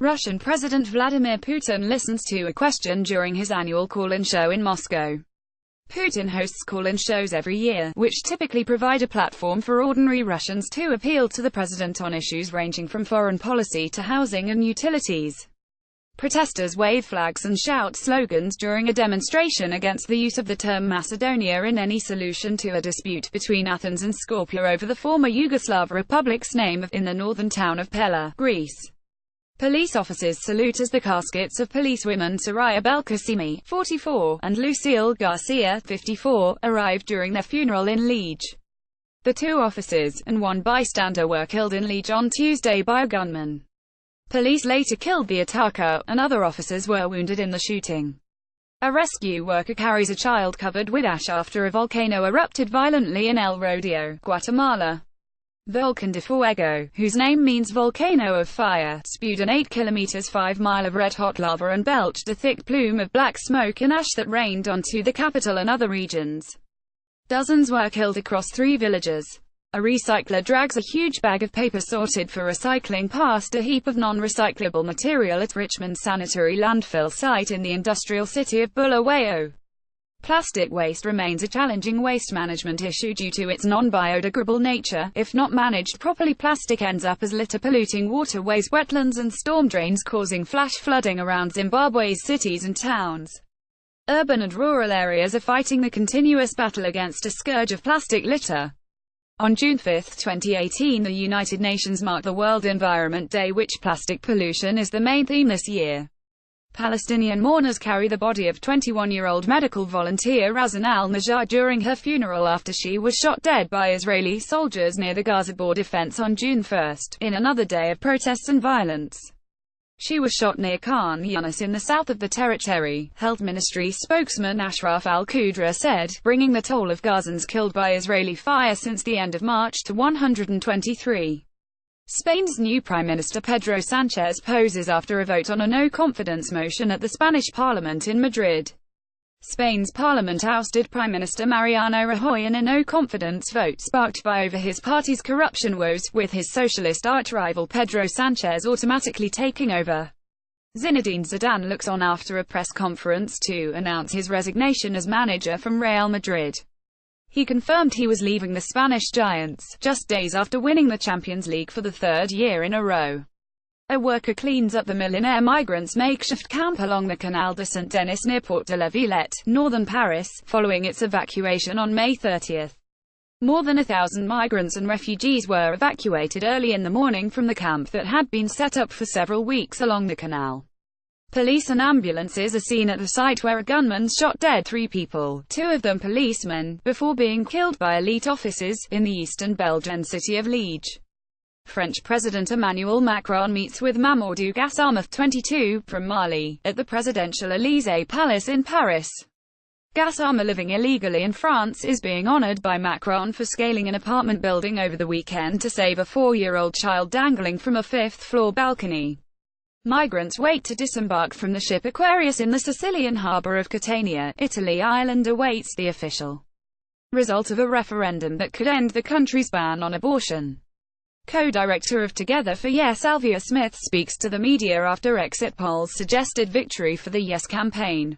Russian President Vladimir Putin listens to a question during his annual call-in show in Moscow. Putin hosts call-in shows every year, which typically provide a platform for ordinary Russians to appeal to the president on issues ranging from foreign policy to housing and utilities. Protesters wave flags and shout slogans during a demonstration against the use of the term Macedonia in any solution to a dispute between Athens and Skopje over the former Yugoslav republic's name in the northern town of Pella, Greece. Police officers salute as the caskets of policewomen Soraya Belkacemi, 44, and Lucille Garcia, 54, arrived during their funeral in Liege. The two officers, and one bystander were killed in Liege on Tuesday by a gunman. Police later killed the attacker, and other officers were wounded in the shooting. A rescue worker carries a child covered with ash after a volcano erupted violently in El Rodeo, Guatemala. Volcán de Fuego, whose name means volcano of fire, spewed an 8 km 5 mile of red-hot lava and belched a thick plume of black smoke and ash that rained onto the capital and other regions. Dozens were killed across 3 villages. A recycler drags a huge bag of paper sorted for recycling past a heap of non-recyclable material at Richmond's sanitary landfill site in the industrial city of Bulawayo. Plastic waste remains a challenging waste management issue due to its non-biodegradable nature. If not managed properly, plastic ends up as litter, polluting waterways, wetlands and storm drains, causing flash flooding around Zimbabwe's cities and towns. Urban and rural areas are fighting the continuous battle against a scourge of plastic litter. On June 5, 2018, the United Nations marked the World Environment Day, which plastic pollution is the main theme this year. Palestinian mourners carry the body of 21-year-old medical volunteer Razan al-Najjar during her funeral after she was shot dead by Israeli soldiers near the Gaza border fence on June 1, in another day of protests and violence. She was shot near Khan Yunis in the south of the territory, Health Ministry spokesman Ashraf al-Qudra said, bringing the toll of Gazans killed by Israeli fire since the end of March to 123. Spain's new Prime Minister Pedro Sánchez poses after a vote on a no-confidence motion at the Spanish Parliament in Madrid. Spain's parliament ousted Prime Minister Mariano Rajoy in a no-confidence vote sparked by over his party's corruption woes, with his socialist arch-rival Pedro Sánchez automatically taking over. Zinedine Zidane looks on after a press conference to announce his resignation as manager from Real Madrid. He confirmed he was leaving the Spanish Giants, just days after winning the Champions League for the third year in a row. A worker cleans up the millionaire migrants' makeshift camp along the Canal de Saint-Denis near Porte de la Villette, northern Paris, following its evacuation on May 30. More than 1,000 migrants and refugees were evacuated early in the morning from the camp that had been set up for several weeks along the canal. Police and ambulances are seen at the site where a gunman shot dead 3 people, 2 of them policemen, before being killed by elite officers, in the eastern Belgian city of Liege. French President Emmanuel Macron meets with Mamadou Gassama, 22, from Mali, at the presidential Élysée Palace in Paris. Gassama, living illegally in France, is being honored by Macron for scaling an apartment building over the weekend to save a 4-year-old child dangling from a 5th-floor balcony. Migrants wait to disembark from the ship Aquarius in the Sicilian harbour of Catania, Italy. Ireland awaits the official result of a referendum that could end the country's ban on abortion. Co-director of Together for Yes Alvia Smith speaks to the media after exit polls suggested victory for the Yes campaign.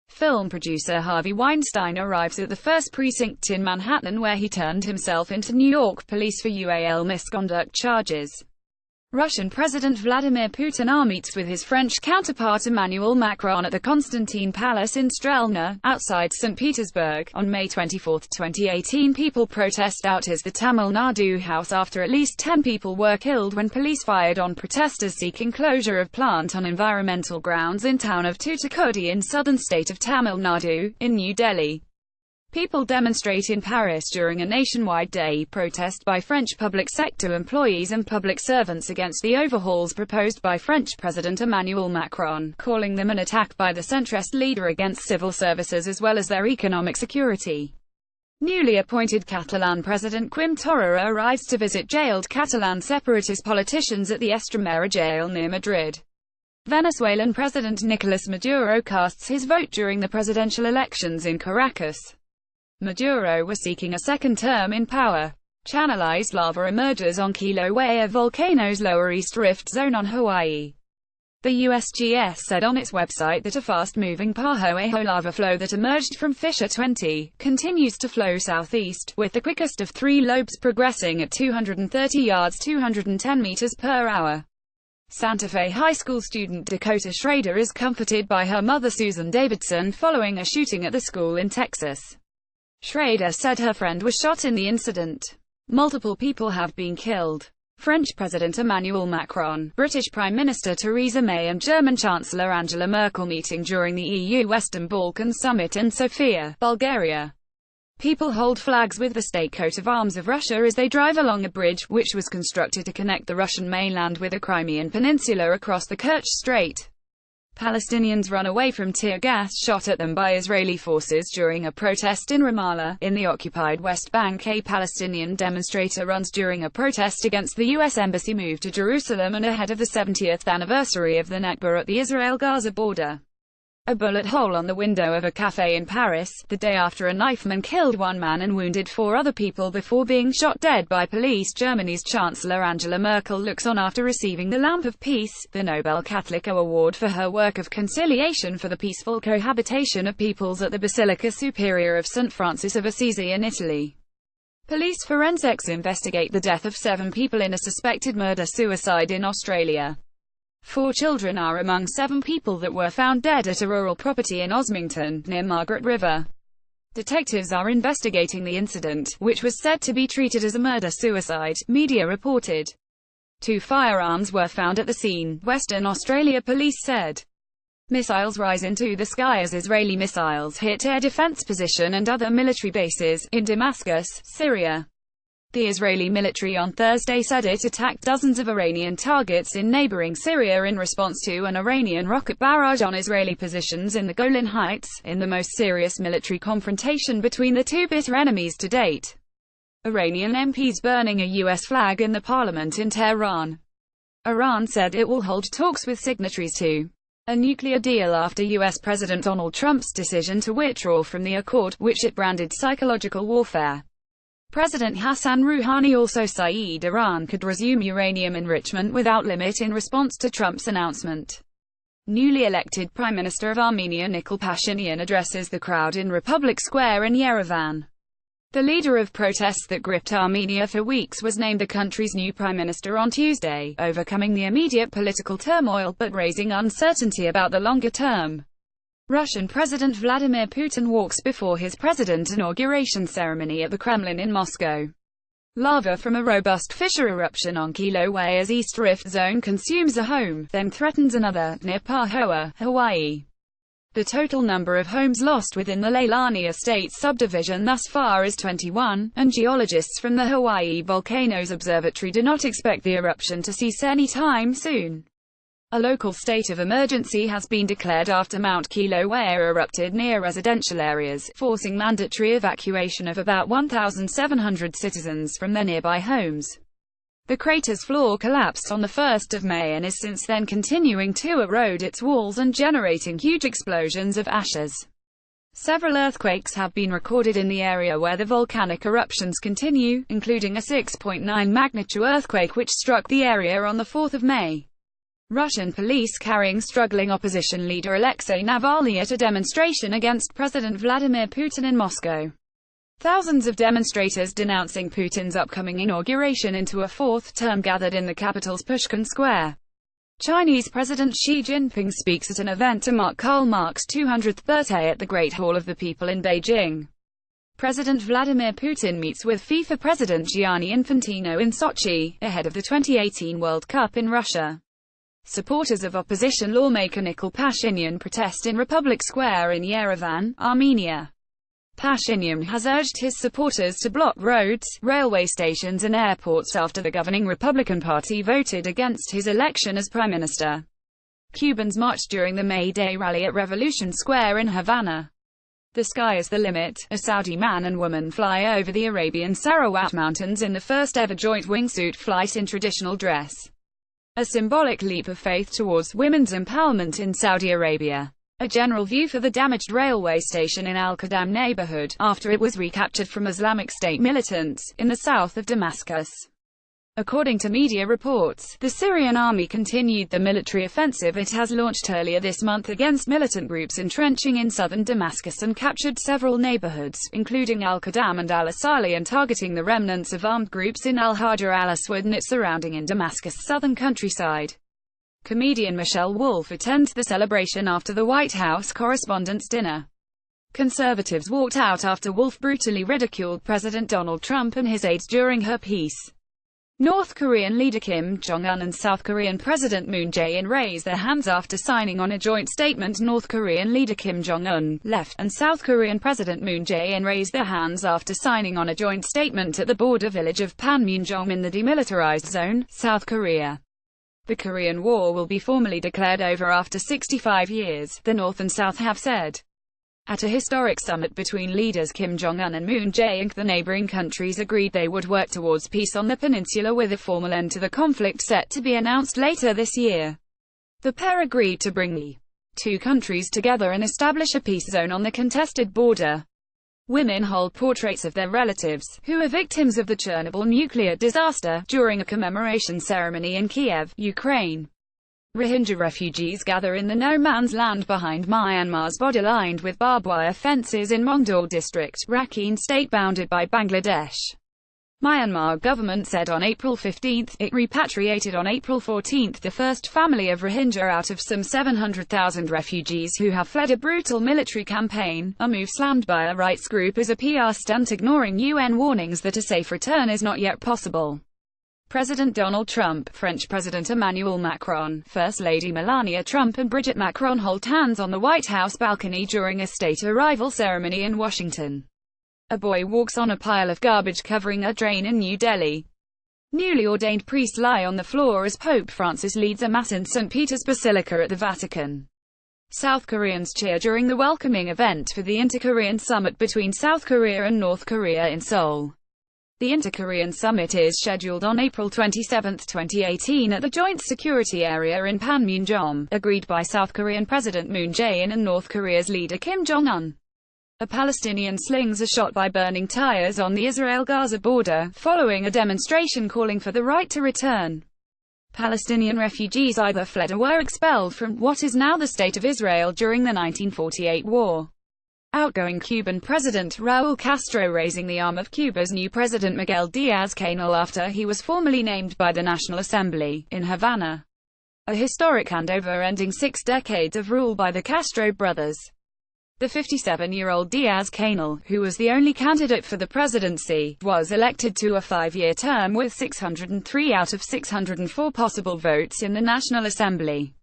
Film producer Harvey Weinstein arrives at the first precinct in Manhattan, where he turned himself into New York police for UAL misconduct charges. Russian President Vladimir Putin meets with his French counterpart Emmanuel Macron at the Constantine Palace in Strelna, outside St. Petersburg. On May 24, 2018, people protest out as the Tamil Nadu House after at least 10 people were killed when police fired on protesters seeking closure of plant on environmental grounds in town of Tuticorin in southern state of Tamil Nadu, in New Delhi. People demonstrate in Paris during a nationwide day protest by French public sector employees and public servants against the overhauls proposed by French President Emmanuel Macron, calling them an attack by the centrist leader against civil services as well as their economic security. Newly appointed Catalan President Quim Torra arrives to visit jailed Catalan separatist politicians at the Estremera jail near Madrid. Venezuelan President Nicolas Maduro casts his vote during the presidential elections in Caracas. Maduro was seeking a second term in power. Channelized lava emerges on Kilauea volcano's lower east rift zone on Hawaii. The USGS said on its website that a fast-moving Pahoeho lava flow that emerged from Fissure 20 continues to flow southeast, with the quickest of three lobes progressing at 230 yards 210 meters per hour. Santa Fe High School student Dakota Schrader is comforted by her mother Susan Davidson following a shooting at the school in Texas. Schrader said her friend was shot in the incident. Multiple people have been killed. French President Emmanuel Macron, British Prime Minister Theresa May and German Chancellor Angela Merkel meeting during the EU Western Balkans Summit in Sofia, Bulgaria. People hold flags with the state coat of arms of Russia as they drive along a bridge, which was constructed to connect the Russian mainland with the Crimean Peninsula across the Kerch Strait. Palestinians run away from tear gas shot at them by Israeli forces during a protest in Ramallah, in the occupied West Bank. A Palestinian demonstrator runs during a protest against the U.S. Embassy move to Jerusalem and ahead of the 70th anniversary of the Nakba at the Israel-Gaza border. A bullet hole on the window of a cafe in Paris, the day after a knifeman killed one man and wounded four other people before being shot dead by police. Germany's Chancellor Angela Merkel looks on after receiving the Lamp of Peace, the Nobel Catholico Award for her work of conciliation for the peaceful cohabitation of peoples at the Basilica Superior of St. Francis of Assisi in Italy. Police forensics investigate the death of 7 people in a suspected murder-suicide in Australia. 4 children are among 7 people that were found dead at a rural property in Osmington, near Margaret River. Detectives are investigating the incident, which was said to be treated as a murder-suicide, media reported. 2 firearms were found at the scene, Western Australia police said. Missiles rise into the sky as Israeli missiles hit air defense position and other military bases, in Damascus, Syria. The Israeli military on Thursday said it attacked dozens of Iranian targets in neighboring Syria in response to an Iranian rocket barrage on Israeli positions in the Golan Heights, in the most serious military confrontation between the two bitter enemies to date. Iranian MPs burning a U.S. flag in the parliament in Tehran. Iran said it will hold talks with signatories to a nuclear deal after U.S. President Donald Trump's decision to withdraw from the accord, which it branded psychological warfare. President Hassan Rouhani also said Iran could resume uranium enrichment without limit in response to Trump's announcement. Newly elected Prime Minister of Armenia Nikol Pashinyan addresses the crowd in Republic Square in Yerevan. The leader of protests that gripped Armenia for weeks was named the country's new prime minister on Tuesday, overcoming the immediate political turmoil but raising uncertainty about the longer term. Russian President Vladimir Putin walks before his president inauguration ceremony at the Kremlin in Moscow. Lava from a robust fissure eruption on Kilauea's East Rift Zone consumes a home, then threatens another, near Pahoa, Hawaii. The total number of homes lost within the Leilani Estate subdivision thus far is 21, and geologists from the Hawaii Volcanoes Observatory do not expect the eruption to cease anytime soon. A local state of emergency has been declared after Mount Kilauea erupted near residential areas, forcing mandatory evacuation of about 1,700 citizens from their nearby homes. The crater's floor collapsed on the 1st of May and is since then continuing to erode its walls and generating huge explosions of ashes. Several earthquakes have been recorded in the area where the volcanic eruptions continue, including a 6.9 magnitude earthquake which struck the area on the 4th of May. Russian police carrying struggling opposition leader Alexei Navalny at a demonstration against President Vladimir Putin in Moscow. Thousands of demonstrators denouncing Putin's upcoming inauguration into a 4th term gathered in the capital's Pushkin Square. Chinese President Xi Jinping speaks at an event to mark Karl Marx's 200th birthday at the Great Hall of the People in Beijing. President Vladimir Putin meets with FIFA President Gianni Infantino in Sochi, ahead of the 2018 World Cup in Russia. Supporters of opposition lawmaker Nikol Pashinyan protest in Republic Square in Yerevan, Armenia. Pashinyan has urged his supporters to block roads, railway stations and airports after the governing Republican Party voted against his election as prime minister. Cubans marched during the May Day rally at Revolution Square in Havana. The sky is the limit. A Saudi man and woman fly over the Arabian Sarawat Mountains in the first ever joint wingsuit flight in traditional dress. A symbolic leap of faith towards women's empowerment in Saudi Arabia. A general view for the damaged railway station in Al-Qadam neighborhood, after it was recaptured from Islamic State militants, in the south of Damascus. According to media reports, the Syrian army continued the military offensive it has launched earlier this month against militant groups entrenching in southern Damascus and captured several neighborhoods, including Al-Qadam and Al-Asali, and targeting the remnants of armed groups in Al-Hajar al-Aswad and its surrounding in Damascus' southern countryside. Comedian Michelle Wolf attended the celebration after the White House Correspondents' Dinner. Conservatives walked out after Wolf brutally ridiculed President Donald Trump and his aides during her piece. North Korean leader Kim Jong-un and South Korean President Moon Jae-in raised their hands after signing on a joint statement. North Korean leader Kim Jong-un, left, and South Korean President Moon Jae-in raised their hands after signing on a joint statement at the border village of Panmunjom in the demilitarized zone, South Korea. The Korean War will be formally declared over after 65 years, the North and South have said. At a historic summit between leaders Kim Jong-un and Moon Jae-in, the neighboring countries agreed they would work towards peace on the peninsula with a formal end to the conflict set to be announced later this year. The pair agreed to bring the two countries together and establish a peace zone on the contested border. Women hold portraits of their relatives, who are victims of the Chernobyl nuclear disaster, during a commemoration ceremony in Kiev, Ukraine. Rohingya refugees gather in the no-man's land behind Myanmar's border lined with barbed wire fences in Mongdor district, Rakhine state bounded by Bangladesh. Myanmar government said on April 15 it repatriated on April 14 the first family of Rohingya out of some 700,000 refugees who have fled a brutal military campaign, a move slammed by a rights group as a PR stunt, ignoring UN warnings that a safe return is not yet possible. President Donald Trump, French President Emmanuel Macron, First Lady Melania Trump and Brigitte Macron hold hands on the White House balcony during a state arrival ceremony in Washington. A boy walks on a pile of garbage covering a drain in New Delhi. Newly ordained priests lie on the floor as Pope Francis leads a mass in St. Peter's Basilica at the Vatican. South Koreans cheer during the welcoming event for the Inter-Korean Summit between South Korea and North Korea in Seoul. The Inter-Korean Summit is scheduled on April 27, 2018 at the Joint Security Area in Panmunjom, agreed by South Korean President Moon Jae-in and North Korea's leader Kim Jong-un. A Palestinian slings a shot by burning tires on the Israel-Gaza border, following a demonstration calling for the right to return. Palestinian refugees either fled or were expelled from what is now the State of Israel during the 1948 war. Outgoing Cuban President Raúl Castro raising the arm of Cuba's new president Miguel Díaz-Canel after he was formally named by the National Assembly, in Havana. A historic handover ending 6 decades of rule by the Castro brothers. The 57-year-old Díaz-Canel, who was the only candidate for the presidency, was elected to a 5-year term with 603 out of 604 possible votes in the National Assembly.